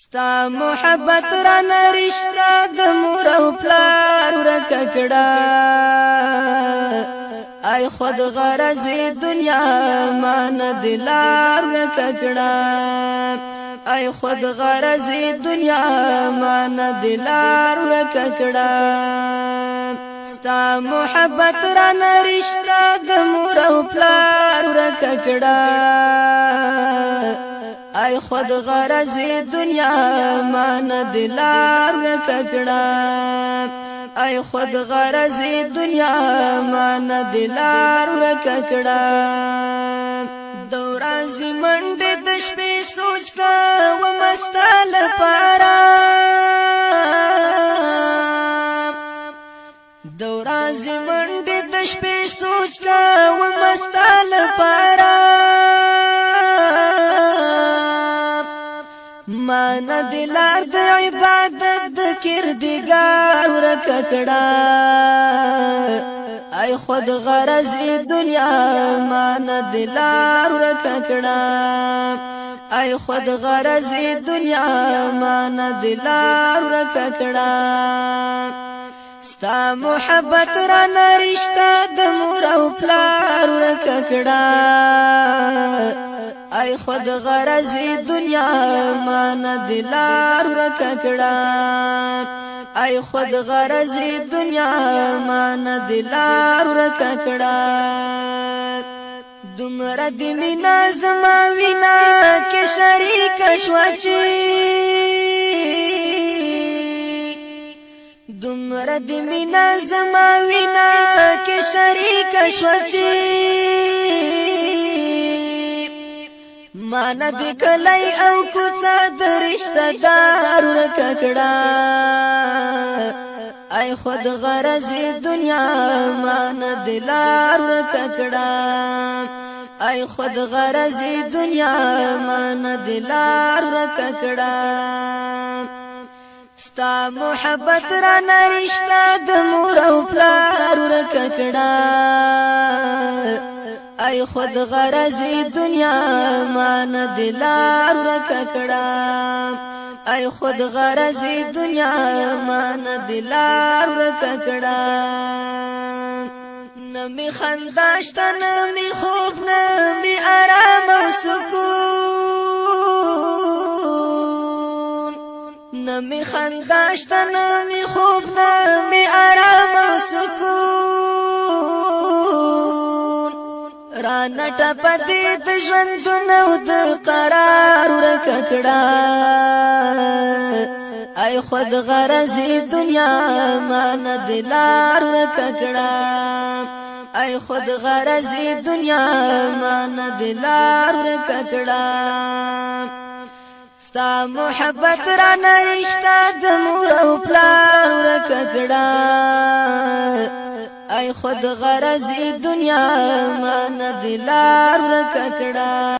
ستا محبت را نرشتا د مور او پلار ورک کړه ای خود غرض دنیا مان دلار ورک کړه ای خود غرض دنیا مان دلار ورک کړه ستا محبت را نرشتا د مور او پلار ورک کړه ای خود غرض دنیا مان دلار ورک کړه ای خود غرض دنیا مان دلار ورک کړه دوران منډه د شپې سوچ کا و مستال پارا دوران منډه د شپې سوچ کا و مستال پارا مان دلار د عبادت د کردګار ورک کړه ای خود غرض دنیا مان دلار ورک کړه ای خود غرض دنیا مان دلار ورک کړه ستا محبت را نرشتا د مور او پلار ورک کړه ای خود غرض دنیا مان دلار ورک کړه ای خود غرض دنیا مان دلار ورک کړه دومره د مینا زما وینا کې شریک شوچی دومره د مینا زما وینا کې شریک شوچی مان د کلی او کوڅه د رشتہ دار ورک کړه ای خود غرض دنیا مان دلار ورک کړه ای خود غرض دنیا مان دلار ورک کړه ستا محبت را نرشتا د مور او پلار ورک کړه ای خود غرض دنیا مان دلار ورک کړه ای خود غرض دنیا مان دلار ورک کړه نمی خنداشت نمی خوب نمی آرام او سکون نمی خنداشت نمی خوب نمی آرام او سکون رانا ټپدې د ژوندون او د قرار ورک کړه ای خود غرض دنیا مان دلار ورک کړه ای خود غرض دنیا مان دلار ورک کړه ستا محبت را نرشتا د مور او پلار ورک کړه ای خود غرض دنیا مان دلار ورک کړه